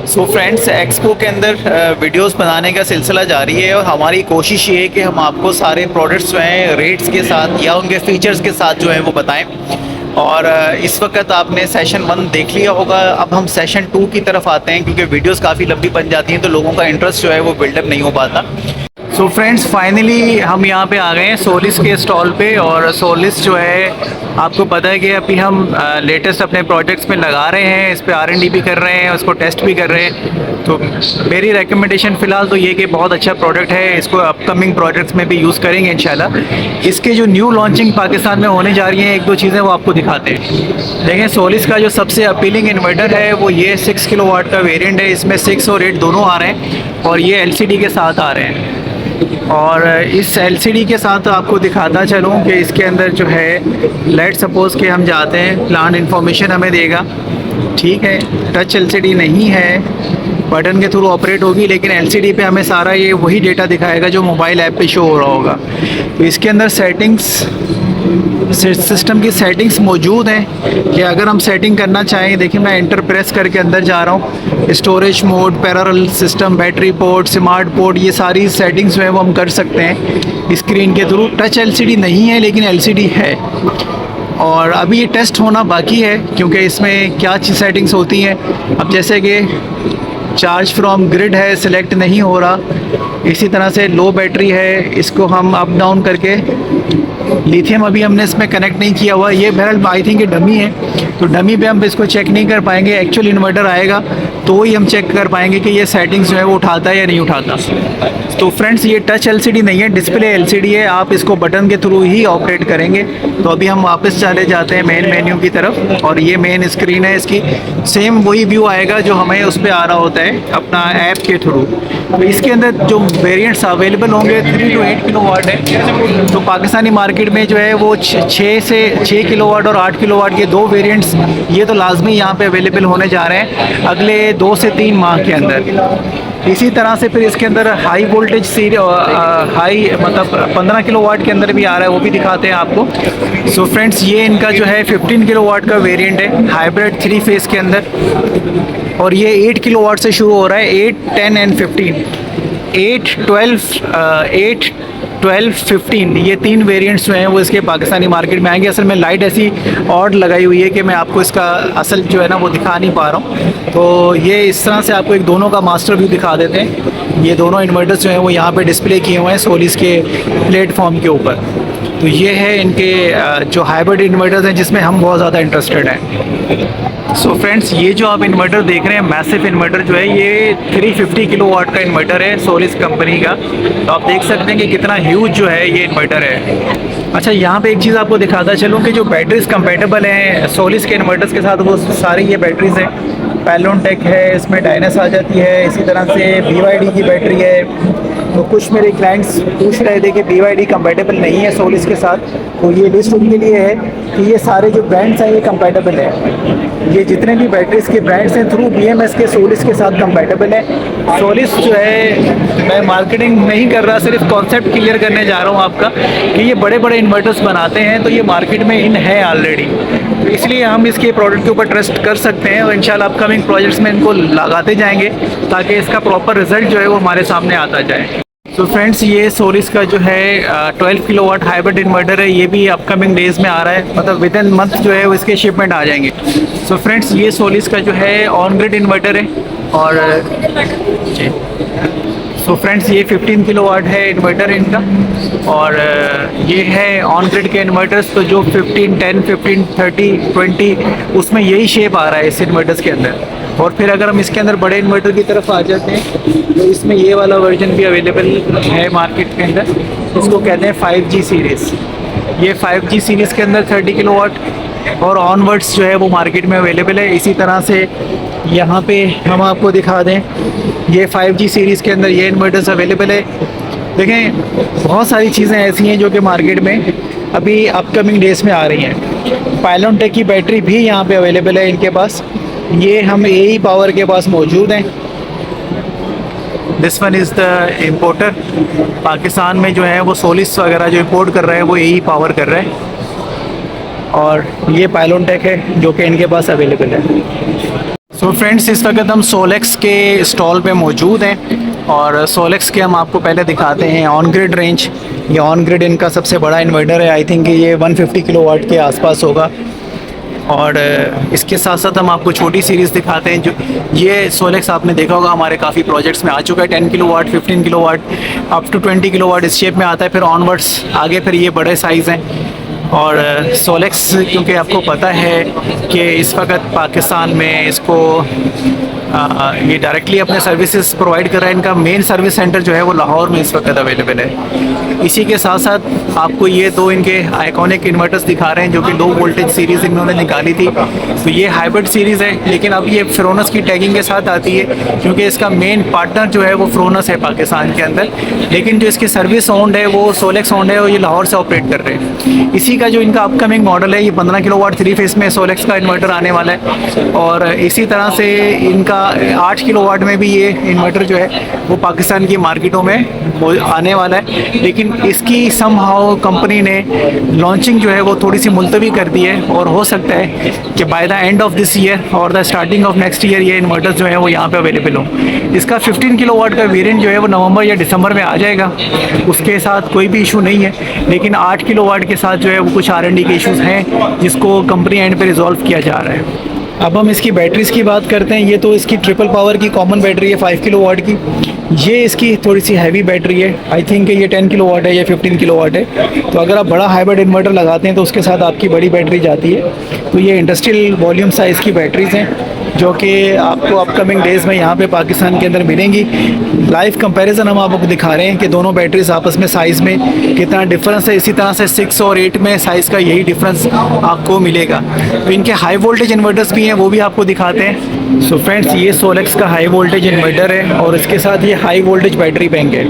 So friends, expo के अंदर videos बनाने का सिलसिला जारी है और हमारी कोशिश ये है कि हम आपको सारे प्रोडक्ट्स जो हैं रेट्स के साथ या उनके फीचर्स के साथ जो है वो बताएं। और इस वक्त आपने सेशन 1 देख लिया होगा। अब हम सेशन 2 की तरफ आते हैं, क्योंकि वीडियोस काफ़ी लंबी बन जाती हैं तो लोगों का इंटरेस्ट जो है वो बिल्डअप नहीं हो पाता। सो फ्रेंड्स, फाइनली हम यहाँ पे आ गए हैं सोलिस के स्टॉल पे। और सोलिस जो है, आपको पता है कि अभी हम लेटेस्ट अपने प्रोजेक्ट्स में लगा रहे हैं, इस पर R&D भी कर रहे हैं, उसको टेस्ट भी कर रहे हैं। तो मेरी रिकमेंडेशन फ़िलहाल तो ये कि बहुत अच्छा प्रोडक्ट है, इसको अपकमिंग प्रोजेक्ट्स में भी यूज़ करेंगे इंशाल्लाह। इसके जो न्यू लॉन्चिंग पाकिस्तान में होने जा रही हैं, एक दो चीज़ें वो आपको दिखाते हैं। देखें, सोलिस का जो सबसे अपीलिंग इन्वर्टर है वो ये 6 किलोवाट का वेरिएंट है। इसमें 6 और 8 दोनों आ रहे हैं और ये LCD के साथ आ रहे हैं। और इस LCD के साथ आपको दिखाता चलूँ कि इसके अंदर जो है, लेट सपोज़ कि हम जाते हैं, प्लान इन्फॉर्मेशन हमें देगा, ठीक है। टच LCD नहीं है, बटन के थ्रू ऑपरेट होगी, लेकिन LCD पे हमें सारा ये वही डेटा दिखाएगा जो मोबाइल ऐप पे शो हो रहा होगा। तो इसके अंदर सिस्टम की सेटिंग्स मौजूद हैं कि अगर हम सेटिंग करना चाहें, देखिए मैं एंटर प्रेस करके अंदर जा रहा हूँ। Storage mode, parallel system, battery port, smart port, ये सारी सेटिंग्स जो है वो हम कर सकते हैं स्क्रीन के थ्रू। टच LCD नहीं है लेकिन LCD है, और अभी ये टेस्ट होना बाकी है क्योंकि इसमें क्या सेटिंग्स होती हैं। अब जैसे कि चार्ज फ्रॉम ग्रिड है, सिलेक्ट नहीं हो रहा। इसी तरह से लो बैटरी है, इसको हम अप डाउन करके, लिथियम अभी हमने इसमें कनेक्ट नहीं किया हुआ। ये बहरहाल आई थिंक डमी है, तो डमी पे हम इसको चेक नहीं कर पाएंगे। एक्चुअल इन्वर्टर आएगा तो ही हम चेक कर पाएंगे कि ये सेटिंग्स जो है वो उठाता है या नहीं उठाता। तो फ्रेंड्स, ये टच LCD नहीं है, डिस्प्ले LCD है। आप इसको बटन के थ्रू ही ऑपरेट करेंगे। तो अभी हम वापस चले जाते हैं मेन मेन्यू की तरफ, और ये मेन स्क्रीन है इसकी। सेम वही व्यू आएगा जो हमें उस पर आ रहा होता है अपना ऐप के थ्रू। तो इसके अंदर जो वेरिएंट्स अवेलेबल होंगे 3 to 8 किलोवाट है। तो पाकिस्तानी मार्केट में जो है वो 6 किलोवाट और 8 किलोवाट के दो वेरिएंट्स ये तो लाजमी यहाँ पे अवेलेबल होने जा रहे हैं अगले 2 से 3 माह के अंदर। इसी तरह से फिर इसके अंदर हाई वोल्टेज हाई मतलब 15 किलोवाट के अंदर भी आ रहा है, वो भी दिखाते हैं आपको। सो फ्रेंड्स, ये इनका जो है 15 किलोवाट का वेरिएंट है, हाइब्रिड 3 फेस के अंदर, और ये 8 किलोवाट से शुरू हो रहा है। 8, 10 एंड 15, 8, 12, 15 ये 3 वेरिएंट्स जो हैं वो इसके पाकिस्तानी मार्केट में आएंगे। असल में लाइट ऐसी ऑड लगाई हुई है कि मैं आपको इसका असल जो है ना वो दिखा नहीं पा रहा हूँ। तो ये इस तरह से आपको एक दोनों का मास्टर व्यू दिखा देते हैं। ये दोनों इन्वर्टर्स जो हैं वो यहाँ पे डिस्प्ले किए हुए हैं सोलिस के प्लेटफॉर्म के ऊपर। तो ये है इनके जो हाइब्रिड इन्वर्टर्स हैं जिसमें हम बहुत ज़्यादा इंटरेस्टेड हैं। सो फ्रेंड्स, ये जो आप इन्वर्टर देख रहे हैं, मैसिव इन्वर्टर जो है, ये 350 किलोवाट का इन्वर्टर है सोलिस कंपनी का। तो आप देख सकते हैं कि कितना ह्यूज जो है ये इन्वर्टर है। अच्छा, यहाँ पे एक चीज़ आपको दिखाता चलूँ कि जो बैटरीज कंपेटेबल हैं सोलिस के इन्वर्टर्स के साथ, वो सारी ये बैटरीज हैं। पैलोनटेक है, इसमें डायनस आ जाती है, इसी तरह से BYD की बैटरी है। तो कुछ मेरे क्लाइंट्स पूछ रहे थे कि BYD कंपेटेबल नहीं है सोलिस के साथ, तो ये लिस्ट उनके लिए है कि ये सारे जो ब्रांड्स हैं ये कंपेटेबल है। ये जितने भी बैटरीज के ब्रांड्स हैं थ्रू BMS के सोलिस के साथ कंपेटेबल है। सोलिस जो है, मैं मार्केटिंग नहीं कर रहा, सिर्फ कॉन्सेप्ट क्लियर करने जा रहा हूँ आपका कि ये बड़े बड़े इन्वर्टर्स बनाते हैं, तो ये मार्केट में इन है ऑलरेडी। तो इसलिए हम इसके प्रोडक्ट के ऊपर ट्रस्ट कर सकते हैं और इंशाल्लाह अपकमिंग प्रोजेक्ट्स में इनको लगाते जाएंगे ताकि इसका प्रॉपर रिजल्ट जो है वो हमारे सामने आता जाए। तो फ्रेंड्स, ये सोलिस का जो है 12 किलोवाट हाइब्रिड इन्वर्टर है, ये भी अपकमिंग डेज़ में आ रहा है, मतलब विद इन मंथ जो है वो इसके शिपमेंट आ जाएंगे। सो फ्रेंड्स, ये सोलिस का जो है ऑन ग्रिड इन्वर्टर है, और जी सो फ्रेंड्स, ये 15 किलोवाट है इन्वर्टर इनका, और ये है ऑन ग्रिड के इन्वर्टर्स। तो जो 15, 10, 15, 30, 20 उसमें यही शेप आ रहा है इस इन्वर्टर्स के अंदर। और फिर अगर हम इसके अंदर बड़े इन्वर्टर की तरफ आ जाते हैं तो इसमें ये वाला वर्जन भी अवेलेबल है मार्केट के अंदर, इसको कहते हैं 5G सीरीज़। ये 5G सीरीज़ के अंदर 30 किलोवाट और ऑनवर्ड्स जो है वो मार्केट में अवेलेबल है। इसी तरह से यहाँ पे हम आपको दिखा दें, ये 5G सीरीज़ के अंदर ये इन्वर्टर्स अवेलेबल है। देखें, बहुत सारी चीज़ें ऐसी हैं जो कि मार्केट में अभी अपकमिंग डेज़ में आ रही हैं। पैलोनटेक की बैटरी भी यहाँ पे अवेलेबल है इनके पास। ये हम AE पावर के पास मौजूद हैं। This one is the importer. Pakistan में जो है वो सोलिस वगैरह जो इंपोर्ट कर रहे हैं वो AE पावर कर रहे हैं, और ये पैलोनटेक है जो कि इनके पास अवेलेबल है। सो फ्रेंड्स, इस वक्त हम सोलेक्स के स्टॉल पे मौजूद हैं और सोलेक्स के हम आपको पहले दिखाते हैं ऑन ग्रिड रेंज। ये ऑन ग्रिड इनका सबसे बड़ा इन्वर्टर है। आई थिंक ये 150 किलोवाट के आसपास होगा। और इसके साथ साथ हम आपको छोटी सीरीज़ दिखाते हैं। जो ये सोलेक्स आपने देखा होगा हमारे काफ़ी प्रोजेक्ट्स में आ चुका है। 10 kilowatt, 15 kilowatt, up to 20 kilowatt इस शेप में आता है। फिर ऑनवर्ड्स आगे फिर ये बड़े साइज़ हैं। और सोलेक्स, क्योंकि आपको पता है कि इस वक्त पाकिस्तान में इसको ये डायरेक्टली अपने सर्विसेज प्रोवाइड कर रहा है। इनका मेन सर्विस सेंटर जो है वो लाहौर में इस वक्त अवेलेबल है। इसी के साथ साथ आपको ये दो इनके आइकॉनिक इन्वर्टर्स दिखा रहे हैं जो कि लो वोल्टेज सीरीज़ इन्होंने निकाली थी। तो ये हाइब्रिड सीरीज़ है, लेकिन अब ये फ्रोनस की टैगिंग के साथ आती है क्योंकि इसका मेन पार्टनर जो है वो फ्रोनस है पाकिस्तान के अंदर। लेकिन जो इसकी सर्विस ओन्ड है वो सोलेक्स ओन्ड है और ये लाहौर से ऑपरेट कर रहे हैं। इसी का जो इनका अपकमिंग मॉडल है, ये 15 किलोवाट 3 फेस में सोलेक्स का इन्वर्टर आने वाला है। और इसी तरह से इनका 8 किलोवाट में भी ये इन्वर्टर जो है वो पाकिस्तान की मार्केटों में आने वाला है। लेकिन इसकी समहाउ कंपनी ने लॉन्चिंग जो है वो थोड़ी सी मुलतवी कर दी है और हो सकता है कि by the end of this year और the starting of next year ये इन्वर्टर्स जो है वो यहाँ पे अवेलेबल हो। इसका 15 किलोवाट का वेरिएंट जो है वो नवंबर या दिसंबर में आ जाएगा, उसके साथ कोई भी इशू नहीं है। लेकिन 8 किलोवाट के साथ जो है वो कुछ R&D के इश्यूज़ हैं जिसको कंपनी एंड पे रिजॉल्व किया जा रहा है। अब हम इसकी बैटरीज़ की बात करते हैं। ये तो इसकी ट्रिपल पावर की कॉमन बैटरी है 5 किलोवाट की। ये इसकी थोड़ी सी हैवी बैटरी है। आई थिंक ये 10 किलोवाट है या 15 किलोवाट है। तो अगर आप बड़ा हाइब्रिड इन्वर्टर लगाते हैं तो उसके साथ आपकी बड़ी बैटरी जाती है। तो ये इंडस्ट्रियल वॉल्यूम साइज़ की बैटरीज़ हैं जो कि आपको अपकमिंग डेज़ में यहाँ पे पाकिस्तान के अंदर मिलेंगी। लाइव कंपैरिजन हम आपको दिखा रहे हैं कि दोनों बैटरीज आपस में साइज़ में कितना डिफरेंस है। इसी तरह से 6 और 8 में साइज़ का यही डिफरेंस आपको मिलेगा। तो इनके हाई वोल्टेज इन्वर्टर्स भी हैं, वो भी आपको दिखाते हैं। सो फ्रेंड्स, ये सोलेक्स का हाई वोल्टेज इन्वर्टर है और इसके साथ ये हाई वोल्टेज बैटरी बैंक है।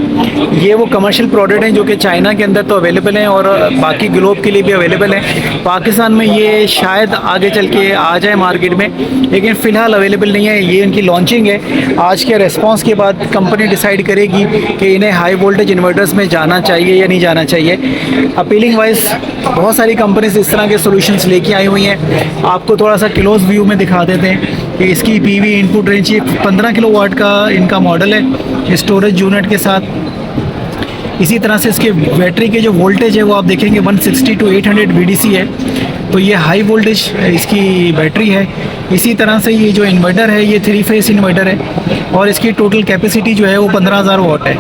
ये वो कमर्शियल प्रोडक्ट हैं जो कि चाइना के अंदर तो अवेलेबल हैं और बाकी ग्लोब के लिए भी अवेलेबल हैं। पाकिस्तान में ये शायद आगे चल के आ जाए मार्केट में, लेकिन फ़िलहाल अवेलेबल नहीं है। ये इनकी लॉन्चिंग है। आज के रेस्पॉन्स के बाद कंपनी डिसाइड करेगी कि इन्हें हाई वोल्टेज इन्वर्टर्स में जाना चाहिए या नहीं जाना चाहिए। अपीलिंग वाइज बहुत सारी कंपनीज इस तरह के सॉल्यूशंस लेके आई हुई हैं। आपको थोड़ा सा क्लोज व्यू में दिखा देते हैं कि इसकी पीवी इनपुट रेंज ये 15 किलोवाट का इनका मॉडल है स्टोरेज यूनिट के साथ। इसी तरह से इसके बैटरी के जो वोल्टेज है वो आप देखेंगे 160 to 800 VDC है। तो ये हाई वोल्टेज इसकी बैटरी है। इसी तरह से ये जो इन्वर्टर है ये 3 फेस इन्वर्टर है और इसकी टोटल कैपेसिटी जो है वो 15,000 वाट है।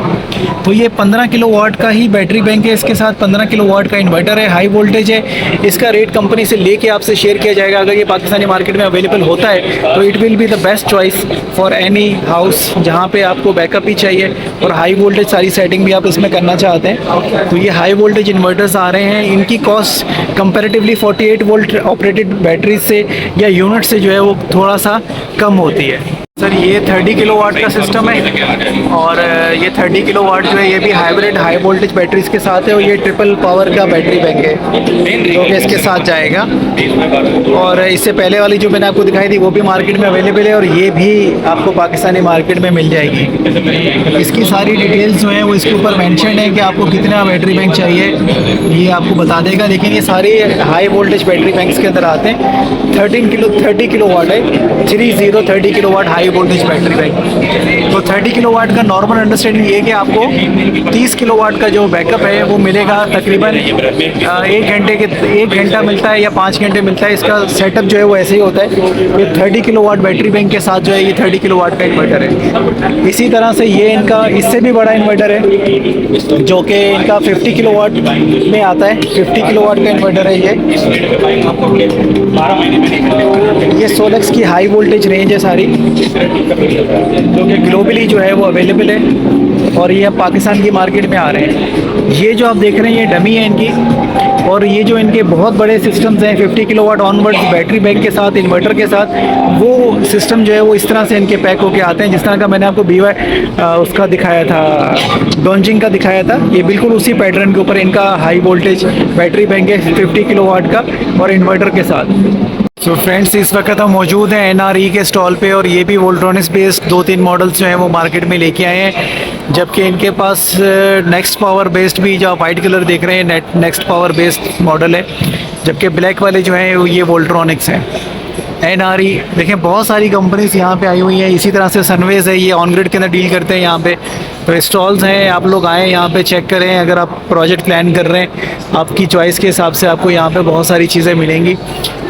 तो ये 15 किलोवाट का ही बैटरी बैंक है, इसके साथ 15 किलोवाट का इन्वर्टर है, हाई वोल्टेज है। इसका रेट कंपनी से लेके आपसे शेयर किया जाएगा। अगर ये पाकिस्तानी मार्केट में अवेलेबल होता है तो it will be the best choice for any house जहाँ पे आपको बैकअप भी चाहिए और हाई वोल्टेज सारी सेटिंग भी आप इसमें करना चाहते हैं। तो ये हाई वोल्टेज इन्वर्टर्स आ रहे हैं। इनकी cost comparatively 48 volt operated battery से या यूनिट से जो है वो थोड़ा सा कम होती है। सर, ये 30 किलोवाट का सिस्टम है और ये 30 किलोवाट जो है ये भी हाइब्रिड हाई वोल्टेज बैटरीज के साथ है और ये ट्रिपल पावर का बैटरी बैंक है जो कि इसके साथ जाएगा। और इससे पहले वाली जो मैंने आपको दिखाई थी वो भी मार्केट में अवेलेबल है और ये भी आपको पाकिस्तानी मार्केट में मिल जाएगी। इसकी सारी डिटेल्स जो है वो इसके ऊपर मेंशन है कि आपको कितना बैटरी बैंक चाहिए ये आपको बता देगा। लेकिन ये सारे हाई वोल्टेज बैटरी बैंक्स के अंदर आते हैं। 30 किलोवाट है, 30 kilowatt high voltage battery bank. तो 30 किलोवाट का नॉर्मल अंडरस्टैंडिंग ये है कि आपको 30 किलोवाट का जो बैकअप है वो मिलेगा तकरीबन 1 घंटा मिलता है या 5 घंटे मिलता है। इसका सेटअप जो है वो ऐसे ही होता है। ये 30 किलोवाट बैटरी बैंक के साथ जो है ये 30 किलोवाट का इन्वर्टर है। इसी तरह से ये इनका इससे भी बड़ा इन्वर्टर है जो कि इनका 50 किलोवाट में आता है। 50 किलोवाट का इन्वर्टर है ये सोलेक्स की हाई वोल्टेज रेंज है सारी जो कि ग्लोबली जो है वो अवेलेबल है और ये अब पाकिस्तान की मार्केट में आ रहे हैं। ये जो आप देख रहे हैं ये डमी है इनकी और ये जो इनके बहुत बड़े सिस्टम्स हैं 50 किलोवाट ऑनवर्ड्स बैटरी बैंक के साथ इन्वर्टर के साथ, वो सिस्टम जो है वो इस तरह से इनके पैक होके आते हैं जिस तरह का मैंने आपको उसका दिखाया था, डॉन्जिंग का दिखाया था। ये बिल्कुल उसी पैटर्न के ऊपर इनका हाई वोल्टेज बैटरी बैंक है 50 किलोवाट का और इन्वर्टर के साथ। तो फ्रेंड्स, इस वक्त हम मौजूद हैं NRE के स्टॉल पे और ये भी वोल्ट्रॉनिक्स बेस्ड 2-3 मॉडल्स जो हैं वो मार्केट में लेके आए हैं। जबकि इनके पास नेक्स्ट पावर बेस्ड भी जो आप वाइट कलर देख रहे हैं नेक्स्ट पावर बेस्ड मॉडल है, जबकि ब्लैक वाले जो हैं ये वोल्ट्रॉनिक्स हैं। NRE, देखें बहुत सारी कंपनीज यहाँ पे आई हुई हैं। इसी तरह से सनवेज है, ये ऑन ग्रिड के अंदर डील करते हैं यहाँ पे। तो स्टॉल्स हैं, आप लोग आएँ यहाँ पे चेक करें। अगर आप प्रोजेक्ट प्लान कर रहे हैं, आपकी चॉइस के हिसाब से आपको यहाँ पे बहुत सारी चीज़ें मिलेंगी।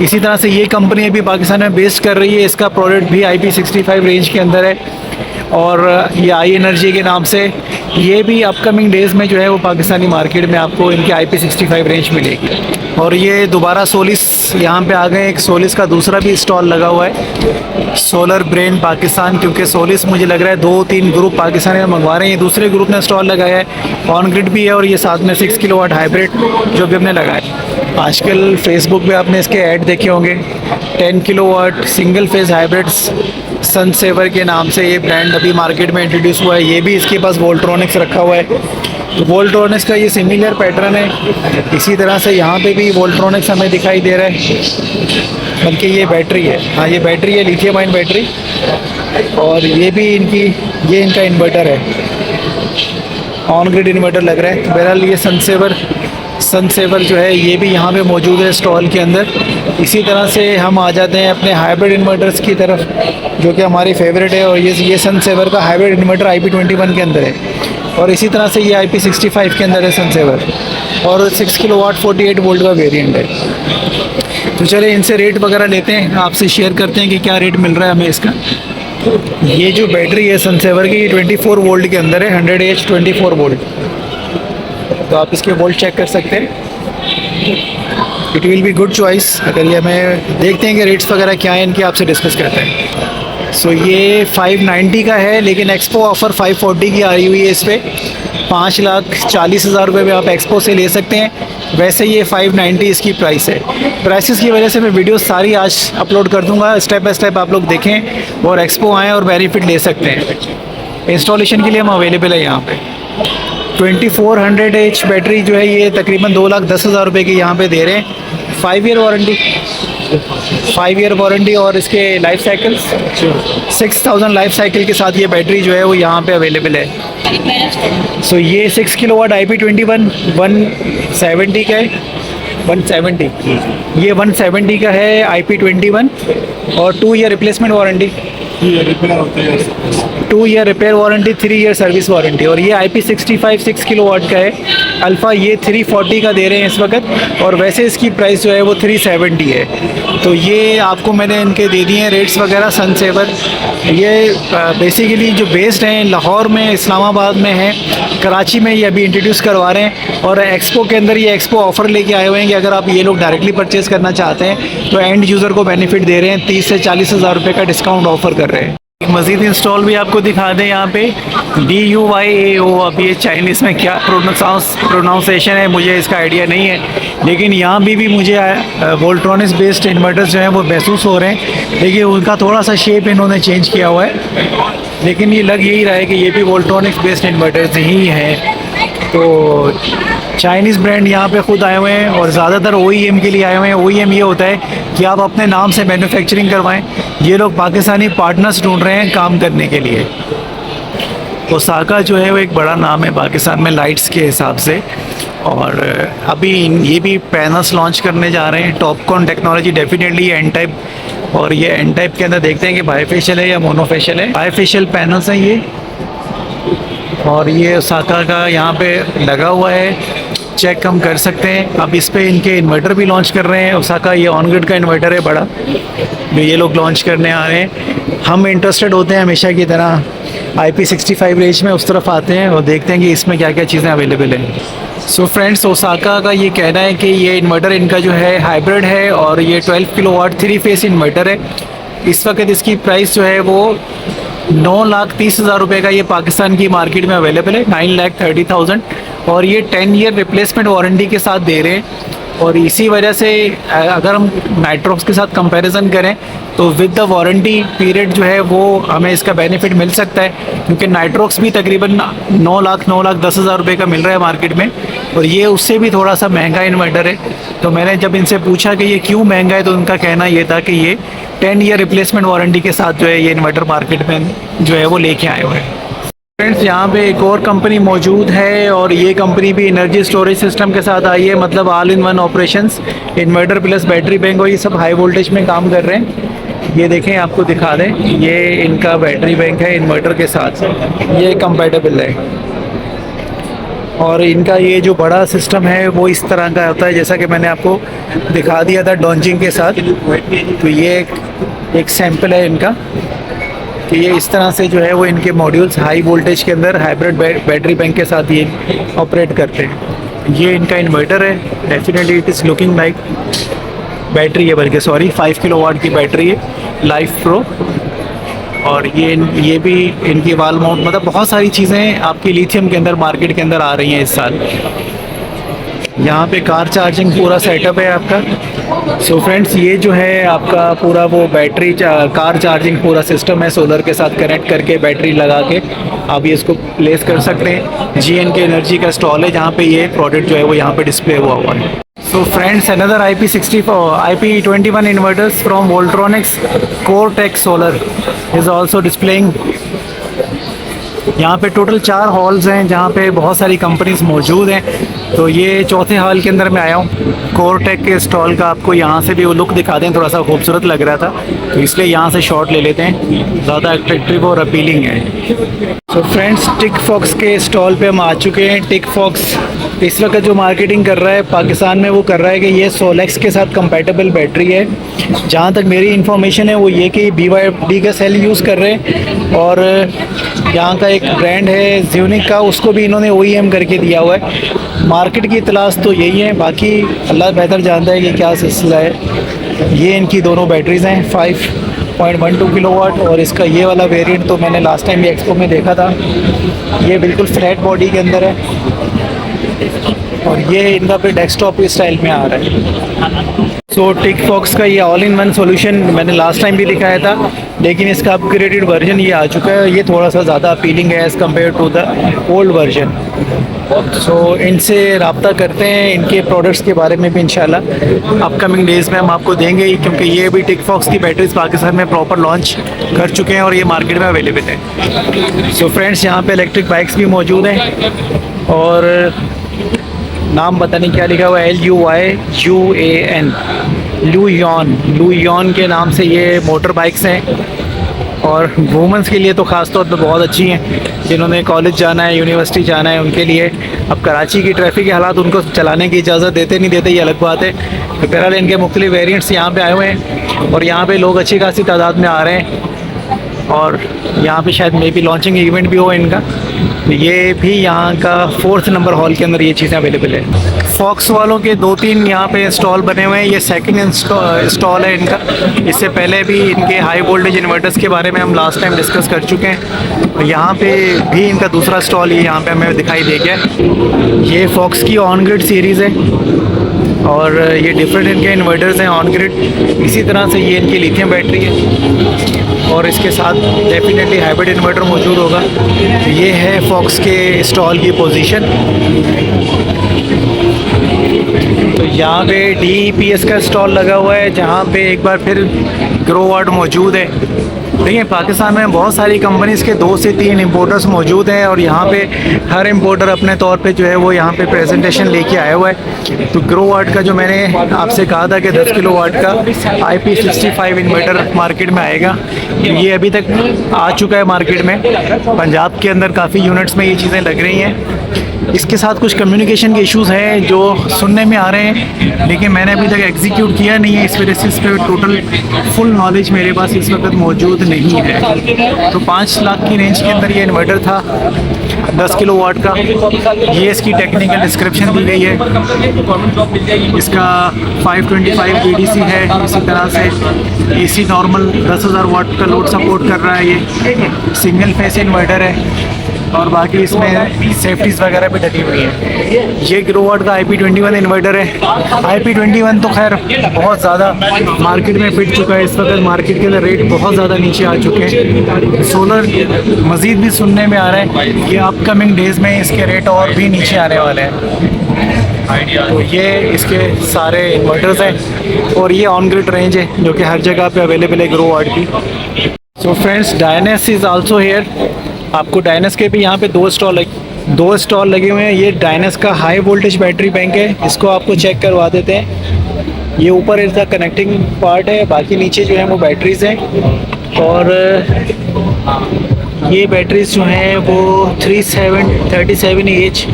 इसी तरह से ये कंपनी अभी पाकिस्तान में बेस्ड कर रही है, इसका प्रोडक्ट भी IP65 रेंज के अंदर है और ये आई एनर्जी के नाम से ये भी अपकमिंग डेज़ में जो है वो पाकिस्तानी मार्केट में आपको इनकी IP65 रेंज मिलेगी। और ये दोबारा सोलिस यहाँ पे आ गए, एक सोलिस का दूसरा भी स्टॉल लगा हुआ है, सोलर ब्रेन पाकिस्तान, क्योंकि सोलिस मुझे लग रहा है 2-3 ग्रुप पाकिस्तानी मंगवा रहे हैं, ये दूसरे ग्रुप ने स्टॉल लगाया है। ऑन ग्रिड भी है और ये साथ में 6 किलोवाट हाइब्रिड जो भी हमने लगाया। आजकल फेसबुक पे आपने इसके ऐड देखे होंगे, 10 किलोवाट सिंगल फेज हाइब्रिड्स सन सेवर के नाम से ये ब्रांड अभी मार्केट में इंट्रोड्यूस हुआ है। ये भी इसके पास वोल्ट्रॉनिक्स रखा हुआ है, तो वोल्ट्रॉनिक्स का ये सिमिलर पैटर्न है। इसी तरह से यहाँ पे भी वोल्ट्रॉनिक्स हमें दिखाई दे रहा है, बल्कि ये बैटरी है, हाँ ये बैटरी है, लिथियम आयन बैटरी। और ये भी ये इनका इन्वर्टर है, ऑन ग्रिड इन्वर्टर लग रहा है। बहरहाल ये सन सेवर जो है ये भी यहाँ पे मौजूद है स्टॉल के अंदर। इसी तरह से हम आ जाते हैं अपने हाइब्रिड इन्वर्टर्स की तरफ, जो कि हमारी फेवरेट है। और ये सन सेवर का हाइब्रिड इन्वर्टर IP21 के अंदर है, और इसी तरह से ये IP65 के अंदर है सन सेवर, और 6 किलोवाट 48 वोल्ट का वेरिएंट है। तो चले इनसे रेट वगैरह लेते हैं, आपसे शेयर करते हैं कि क्या रेट मिल रहा है हमें इसका। ये जो बैटरी है सन सेवर की, ये 24 वोल्ट के अंदर है, 100H 24 वोल्ट। तो आप इसके वोल्ट चेक कर सकते हैं, it will be good choice. अगर ये हमें देखते हैं कि रेट्स वगैरह क्या हैं इनके, आपसे डिस्कस करते हैं। सो ये 590 का है, लेकिन एक्सपो ऑफ़र 540 की आई हुई है। इस पर 5,40,000 रुपये में आप एक्सपो से ले सकते हैं। वैसे ये 590 इसकी प्राइस है। प्राइसेस की वजह से मैं वीडियो सारी आज अपलोड कर दूंगा, स्टेप बाय स्टेप आप लोग देखें और एक्सपो आएँ और बेनिफिट ले सकते हैं। इंस्टॉलेशन के लिए हम अवेलेबल है यहाँ पे। 2400H बैटरी जो है ये तकरीबन 2,10,000 रुपये की यहाँ पे दे रहे हैं। 5 ईयर वारंटी और इसके लाइफ साइकिल 6000 लाइफ साइकिल के साथ ये बैटरी जो है वो यहाँ पे अवेलेबल है। सो ये 6 किलोवाट IP21 170 का है, 170, ये 170 का है IP21 और 2 year replacement warranty, 2 year repair warranty, 3 year service warranty. और ये IP65 6 किलोवाट का है अल्फ़ा, ये 340 का दे रहे हैं इस वक्त, और वैसे इसकी प्राइस जो है वो 370 है। तो ये आपको मैंने इनके दे दिए हैं रेट्स वगैरह। सन सेवर ये बेसिकली जो बेस्ड हैं लाहौर में, इस्लामाबाद में है, कराची में ये अभी इंट्रोड्यूस करवा रहे हैं। और एक्सपो के अंदर ये एक्सपो ऑफ़र लेके आए हुए हैं कि अगर आप ये लोग डायरेक्टली परचेज़ करना चाहते हैं तो एंड यूज़र को बेनिफिट दे रहे हैं, 30 से 40,000 रुपये का डिस्काउंट ऑफ़र कर रहे हैं। मज़ीद इंस्टॉल भी आपको दिखा दें यहाँ पे, DUYAO। अब ये चाइनीज़ में क्या प्रोनाउंसिएशन है मुझे इसका आइडिया नहीं है, लेकिन यहाँ भी मुझे वोल्ट्रॉनिक्स बेस्ड इन्वर्टर्स जो हैं वो महसूस हो रहे हैं। देखिए उनका थोड़ा सा शेप इन्होंने चेंज किया हुआ है, लेकिन ये लग यही रहा है कि ये भी वोल्ट्रॉनिक्स बेस्ड इन्वर्टर्स ही हैं। तो चाइनीज़ ब्रांड यहाँ पे ख़ुद आए हुए हैं और ज़्यादातर OEM के लिए आए हुए हैं। OEM ये होता है कि आप अपने नाम से मैन्युफैक्चरिंग करवाएं। ये लोग पाकिस्तानी पार्टनर्स ढूंढ रहे हैं काम करने के लिए। ओसाका जो है वो एक बड़ा नाम है पाकिस्तान में लाइट्स के हिसाब से, और अभी ये भी पैनल्स लॉन्च करने जा रहे हैं। Topcon technology definitely an type, और ये एन टाइप के अंदर देखते हैं कि बाईफेशियल है या मोनोफेशियल है। बाईफेशियल पैनल्स हैं ये, और ये ओसाका का यहाँ पे लगा हुआ है, चेक हम कर सकते हैं। अब इस पे इनके इन्वर्टर भी लॉन्च कर रहे हैं। ओसाका ये ऑन ग्रिड का इन्वर्टर है बड़ा, जो ये लोग लॉन्च करने आ रहे हैं। हम इंटरेस्टेड होते हैं हमेशा की तरह IP65 रेंज में, उस तरफ आते हैं और देखते हैं कि इसमें क्या क्या चीज़ें अवेलेबल हैं। सो फ्रेंड्स, ओसाका का ये कहना है कि ये इन्वर्टर इनका जो है हाइब्रिड है और ये 12 किलोवाट 3 फेस इन्वर्टर है। इस वक्त इसकी प्राइस जो है वो 9,30,000 रुपये का ये पाकिस्तान की मार्केट में अवेलेबल है, 9,30,000, और ये 10 ईयर रिप्लेसमेंट वारंटी के साथ दे रहे हैं। और इसी वजह से अगर हम नाइट्रॉक्स के साथ कंपैरिजन करें तो विद द वारंटी पीरियड जो है वो हमें इसका बेनिफिट मिल सकता है, क्योंकि नाइट्रॉक्स भी तकरीबन 9,10,000 रुपये का मिल रहा है मार्केट में, और ये उससे भी थोड़ा सा महंगा इन्वर्टर है। तो मैंने जब इनसे पूछा कि ये क्यों महंगा है, तो उनका कहना ये था कि ये 10 ईयर रिप्लेसमेंट वारंटी के साथ जो है ये इन्वर्टर मार्केट में जो है वो लेके आए हुए हैं। फ्रेंड्स यहाँ पे एक और कंपनी मौजूद है और ये कंपनी भी एनर्जी स्टोरेज सिस्टम के साथ आई है, मतलब all in one operations, inverter plus battery bank, और ये सब हाई वोल्टेज में काम कर रहे हैं। ये देखें, आपको दिखा दें, ये इनका बैटरी बैंक है इन्वर्टर के साथ, ये कंपैटिबल है। और इनका ये जो बड़ा सिस्टम है वो इस तरह का होता है जैसा कि मैंने आपको दिखा दिया था डॉन्जिंग के साथ। तो ये एक सैंपल है इनका कि ये इस तरह से जो है वो इनके मॉड्यूल्स हाई वोल्टेज के अंदर हाइब्रिड बैटरी बैंक के साथ ये ऑपरेट करते हैं। ये इनका इन्वर्टर है, definitely it is looking like battery है, बल्कि सॉरी 5 किलोवाट की बैटरी है लाइफ प्रो। और ये भी इनकी वाल माउंट, मतलब बहुत सारी चीज़ें आपकी लिथियम के अंदर मार्केट के अंदर आ रही हैं इस साल। यहाँ पे कार चार्जिंग पूरा सेटअप है आपका। सो फ्रेंड्स, ये जो है आपका पूरा वो बैटरी कार चार्जिंग पूरा सिस्टम है, सोलर के साथ कनेक्ट करके बैटरी लगा के आप ये इसको प्लेस कर सकते हैं। GNK एनर्जी का स्टॉल है जहाँ पे ये प्रोडक्ट जो है वो यहाँ पे डिस्प्ले हुआ है। So friends, another IP21 inverters from Voltronics CoreTech Solar is also displaying। यहाँ पे टोटल 4 हॉल्स हैं जहाँ पे बहुत सारी कंपनीज मौजूद हैं। तो ये चौथे हॉल के अंदर मैं आया हूँ। कोरटेक के स्टॉल का आपको यहाँ से भी वो लुक दिखा दें, थोड़ा सा खूबसूरत लग रहा था तो इसलिए यहाँ से शॉट ले लेते हैं, ज़्यादा अट्रैक्टिव और अपीलिंग है। तो फ्रेंड्स, टिक फॉक्स के स्टॉल पे हम आ चुके हैं। टिक फॉक्स इस वक्त जो मार्केटिंग कर रहा है पाकिस्तान में, वो कर रहा है कि ये सोलेक्स के साथ कंपैटिबल बैटरी है। जहाँ तक मेरी इन्फॉर्मेशन है वो ये कि BYD का सेल यूज़ कर रहे हैं, और यहाँ का एक ब्रांड है ज़्यूनिक का, उसको भी इन्होंने OEM करके दिया हुआ है। मार्केट की तलाश तो यही है, बाकी अल्लाह बेहतर जानता है कि क्या सिलसिला है। ये इनकी दोनों बैटरीज़ हैं 5.12 किलोवाट, और इसका ये वाला वेरिएंट तो मैंने लास्ट टाइम भी एक्सपो में देखा था। ये बिल्कुल फ्लैट बॉडी के अंदर है और ये इनका पे डेस्कटॉप स्टाइल में आ रहा है। सो टिक फॉक्स का ये ऑल इन वन सॉल्यूशन मैंने लास्ट टाइम भी दिखाया था, लेकिन इसका अपग्रेडेड वर्जन ये आ चुका है। ये थोड़ा सा ज़्यादा अपीलिंग है as compare to the old version. So इनसे रब्ता करते हैं, इनके प्रोडक्ट्स के बारे में भी इंशाल्लाह अपकमिंग डेज़ में हम आपको देंगे, क्योंकि ये भी टिक फॉक्स की बैटरीज पाकिस्तान में प्रॉपर लॉन्च कर चुके हैं और ये मार्केट में अवेलेबल है। सो फ्रेंड्स, यहाँ पे इलेक्ट्रिक बाइक्स भी मौजूद हैं, और नाम पता नहीं क्या लिखा हुआ है, LUYUAN, लुयॉन के नाम से ये मोटर बाइक्स हैं। और वुमेंस के लिए तो ख़ास तौर पर बहुत अच्छी हैं, जिन्होंने कॉलेज जाना है, यूनिवर्सिटी जाना है, उनके लिए। अब कराची की ट्रैफिक के हालात उनको चलाने की इजाज़त देते नहीं देते, ये अलग बात है। तो बहरहाल इनके मुख्तलिफ वेरिएंट्स यहाँ पे आए हुए हैं और यहाँ पे लोग अच्छी खासी तादाद में आ रहे हैं, और यहाँ पे शायद मे बी लॉन्चिंग इवेंट भी हो इनका। तो ये भी यहाँ का 4th नंबर हॉल के अंदर ये चीज़ें अवेलेबल है। फॉक्स वालों के 2-3 यहाँ पे स्टॉल बने हुए हैं, ये सेकंड स्टॉल है इनका। इससे पहले भी इनके हाई वोल्टेज इन्वर्टर्स के बारे में हम लास्ट टाइम डिस्कस कर चुके हैं। तो यहाँ पे भी इनका दूसरा स्टॉल ही यहाँ पे हमें दिखाई दे गया। ये फॉक्स की ऑन ग्रिड सीरीज़ है और ये डिफरेंट इनके इन्वर्टर्स हैं ऑन ग्रिड। इसी तरह से ये इनकी लिथियम बैटरी है और इसके साथ डेफिनेटली हाइब्रिड इन्वर्टर मौजूद होगा। ये है फॉक्स के स्टॉल की पोजीशन। तो यहाँ पे DEPS का स्टॉल लगा हुआ है, जहाँ पे एक बार फिर ग्रोवाट मौजूद है। देखिए, पाकिस्तान में बहुत सारी कंपनीज़ के 2 से 3 इम्पोर्टर्स मौजूद हैं, और यहाँ पे हर इम्पोर्टर अपने तौर पे जो है वो यहाँ पे प्रेजेंटेशन लेके आया हुआ है। तो ग्रोवाट का जो मैंने आपसे कहा था कि 10 किलोवाट का IP65 इन्वर्टर मार्केट में आएगा, ये अभी तक आ चुका है मार्केट में। पंजाब के अंदर काफ़ी यूनिट्स में ये चीज़ें लग रही हैं। इसके साथ कुछ कम्युनिकेशन के इश्यूज़ हैं जो सुनने में आ रहे हैं, लेकिन मैंने अभी तक एग्जीक्यूट किया नहीं है, इस वजह से इस पर टोटल फुल नॉलेज मेरे पास इस वक्त मौजूद नहीं है। तो 5 लाख की रेंज के अंदर ये इन्वर्टर था 10 किलोवाट का। ये इसकी टेक्निकल डिस्क्रिप्शन दी गई है। इसका 525 ADC है, इसी तरह से AC नॉर्मल 10,000 वाट का लोड सपोर्ट कर रहा है। ये सिंगल फेस इन्वर्टर है और बाकी इसमें सेफ्टीज़ वगैरह भी डली हुई हैं। ये ग्रोवाट का IP21 इन्वर्टर है। IP21 तो खैर बहुत ज़्यादा मार्केट में फिट चुका है। इस वक्त मार्केट के अंदर रेट बहुत ज़्यादा नीचे आ चुके हैं। सोलर मज़ीद भी सुनने में आ रहा है कि अपकमिंग डेज़ में इसके रेट और भी नीचे आने वाले हैं। तो ये इसके सारे इन्वर्टर्स हैं और ये ऑन ग्रिड रेंज है जो कि हर जगह पे अवेलेबल है ग्रोवाट की। So friends, Dyness is also here. आपको डायनस के भी यहाँ पे दो स्टॉल लगे हुए हैं। ये डायनस का हाई वोल्टेज बैटरी बैंक है, इसको आपको चेक करवा देते हैं। ये ऊपर इसका कनेक्टिंग पार्ट है, बाकी नीचे जो है वो बैटरीज हैं। और ये बैटरीज जो हैं वो 37AH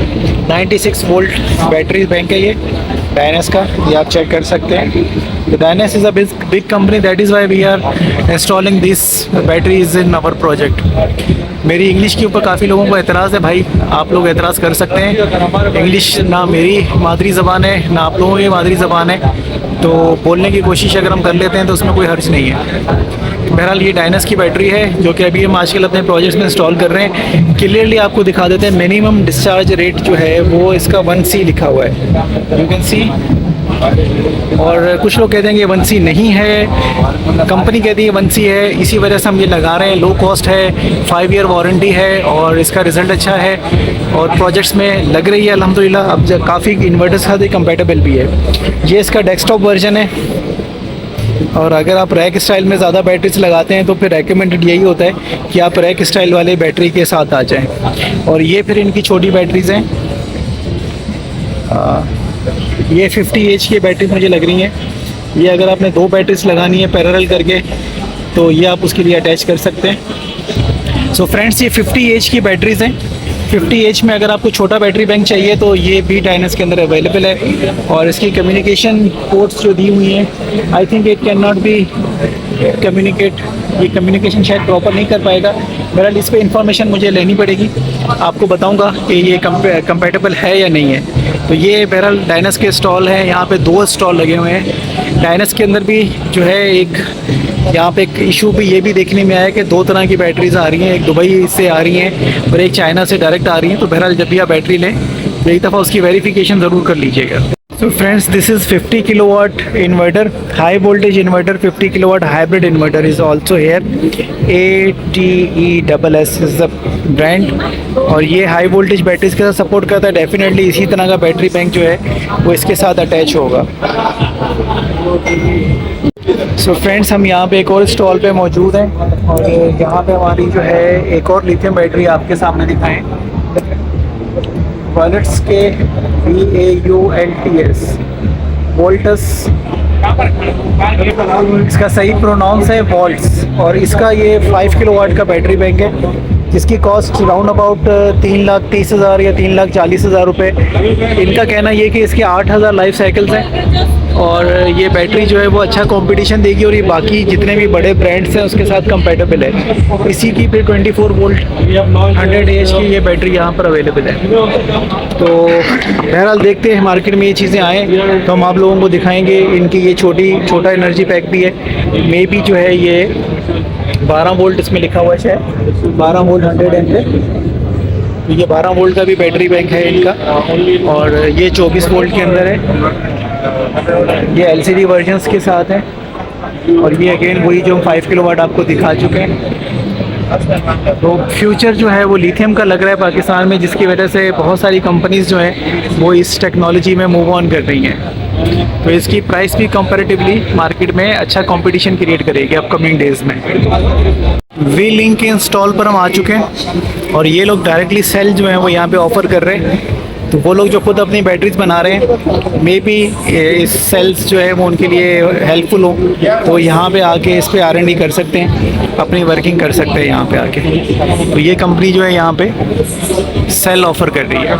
96 वोल्ट बैटरी बैंक है ये डायनस का, ये आप चेक कर सकते हैं। तो Dyness is a big company, that is why we are installing this batteries in our project. मेरी इंग्लिश के ऊपर काफ़ी लोगों को एतराज़ है, भाई आप लोग एतराज़ कर सकते हैं। इंग्लिश ना मेरी मादरी ज़बान है ना आप लोगों की मादरी ज़बान है, तो बोलने की कोशिश अगर हम कर लेते हैं तो उसमें कोई हर्ज नहीं है। बहरहाल ये डायनस की बैटरी है जो कि अभी हम आजकल अपने प्रोजेक्ट्स में इंस्टॉल कर रहे हैं। क्लियरली आपको दिखा देते हैं, मिनिमम डिस्चार्ज रेट जो है वो इसका 1C लिखा हुआ है, यू कैन सी। और कुछ लोग कहते हैं कि 1C नहीं है, कंपनी कहती है 1C है, इसी वजह से हम ये लगा रहे हैं। लो कॉस्ट है, 5 ईयर वारंटी है और इसका रिज़ल्ट अच्छा है और प्रोजेक्ट्स में लग रही है अल्हम्दुलिल्लाह। अब काफ़ी इन्वर्टर्स के साथ कंपेटेबल भी है। ये इसका डेस्कटॉप वर्जन है और अगर आप रैक स्टाइल में ज़्यादा बैटरीज लगाते हैं तो फिर रेकमेंडेड यही होता है कि आप रैक स्टाइल वाले बैटरी के साथ आ जाएं। और ये फिर इनकी छोटी बैटरीज हैं, ये 50H की बैटरी मुझे लग रही हैं। ये अगर आपने 2 बैटरीज लगानी है पैरेलल करके तो ये आप उसके लिए अटैच कर सकते हैं। सो फ्रेंड्स, ये 50H की बैटरीज हैं। 50H में अगर आपको छोटा बैटरी बैंक चाहिए तो ये भी डायनस के अंदर अवेलेबल है। और इसकी कम्युनिकेशन पोर्ट्स जो दी हुई हैं, I think it can not be communicate, ये कम्युनिकेशन शायद प्रॉपर नहीं कर पाएगा। बहरहाल इस पर इंफॉर्मेशन मुझे लेनी पड़ेगी, आपको बताऊंगा कि ये कंपेटेबल है या नहीं है। तो ये बहरहाल डायनस के स्टॉल हैं, यहाँ पे 2 स्टॉल लगे हुए हैं। डायनस के अंदर भी जो है एक यहाँ पे एक इशू भी ये भी देखने में आया कि 2 तरह की बैटरीज आ रही हैं, एक दुबई से आ रही हैं और एक चाइना से डायरेक्ट आ रही हैं। तो बहरहाल जब भी आप बैटरी लें तो एक दफ़ा उसकी वेरिफिकेशन ज़रूर कर लीजिएगा। So friends, this is 50 kilowatt inverter, high voltage inverter, 50 kilowatt hybrid inverter is also here. ATESS is the brand और ये हाई वोल्टेज बैटरीज के साथ सपोर्ट करता है। डेफिनेटली इसी तरह का बैटरी बैंक जो है वो इसके साथ अटैच होगा। सो फ्रेंड्स, हम यहाँ पे एक और स्टॉल पे मौजूद हैं और यहाँ पे हमारी जो है एक और लिथियम बैटरी आपके सामने दिखाएं, वॉल्ट्स के VAULTS वोल्टस, इसका सही प्रोनाउंस है वॉल्ट्स। और इसका ये 5 किलोवाट का बैटरी बैंक है जिसकी कॉस्ट राउंड अबाउट 3,30,000 या 3,40,000 रुपये। इनका कहना ये कि इसके 8,000 लाइफ साइकिल्स हैं और ये बैटरी जो है वो अच्छा कंपटीशन देगी और ये बाकी जितने भी बड़े ब्रांड्स हैं उसके साथ कंपेटेबल है। इसी की फिर 24 वोल्ट 100Ah की ये बैटरी यहाँ पर अवेलेबल है। तो बहरहाल देखते हैं मार्केट में ये चीज़ें आएँ तो हम आप लोगों को दिखाएंगे। इनकी ये छोटा एनर्जी पैक भी है, मे बी जो है ये 12 वोल्ट इसमें लिखा हुआ है, 12 वोल्ट 100 एम्पेयर। तो ये 12 वोल्ट का भी बैटरी बैंक है इनका और ये 24 वोल्ट के अंदर है। ये LCD वर्जन्स के साथ है और ये अगेन वही जो हम 5 किलोवाट आपको दिखा चुके हैं। तो फ्यूचर जो है वो लिथियम का लग रहा है पाकिस्तान में, जिसकी वजह से बहुत सारी कंपनीज जो हैं वो इस टेक्नोलॉजी में मूव ऑन कर रही हैं। तो इसकी प्राइस भी कंपैरेटिवली मार्केट में अच्छा कंपटीशन क्रिएट करेगी अपकमिंग डेज में। वी लिंक के इंस्टॉल पर हम आ चुके हैं और ये लोग डायरेक्टली सेल जो है वो यहाँ पे ऑफ़र कर रहे हैं। तो वो लोग जो खुद अपनी बैटरीज बना रहे हैं, मे बी इस सेल्स जो है वो उनके लिए हेल्पफुल हो, तो यहाँ पे आके इस पे R&D कर सकते हैं, अपनी वर्किंग कर सकते हैं यहाँ पे आके। तो ये कंपनी जो है यहाँ पे सेल ऑफ़र कर रही है।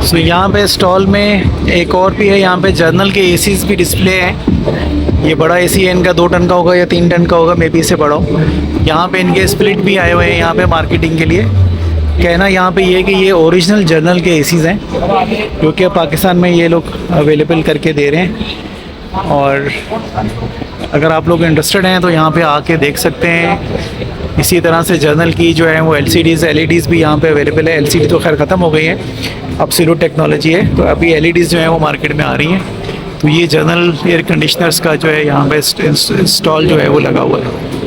सो यहाँ पे स्टॉल में एक और भी है, यहाँ पे जर्नल के ACs भी डिस्प्ले हैं। ये बड़ा AC है इनका, 2 टन का होगा या 3 टन का होगा, मे बी इससे बड़ा हो। यहाँ पे इनके स्प्लिट भी आए हुए हैं यहाँ पे मार्केटिंग के लिए। कहना यहाँ पे ये कि ये ओरिजिनल जर्नल के ACs हैं जो कि पाकिस्तान में ये लोग अवेलेबल करके दे रहे हैं। और अगर आप लोग इंटरेस्टेड हैं तो यहाँ पे आके देख सकते हैं। इसी तरह से जर्नल की जो है वो LCDs LEDs भी यहाँ पे अवेलेबल है। LCD तो खैर ख़त्म हो गई है, अब सिलो टेक्नोलॉजी है, तो अभी LEDs जो है वो मार्केट में आ रही हैं। तो ये जर्नल एयर कंडीशनर्स का जो है यहाँ पे स्टॉल जो है वो लगा हुआ है।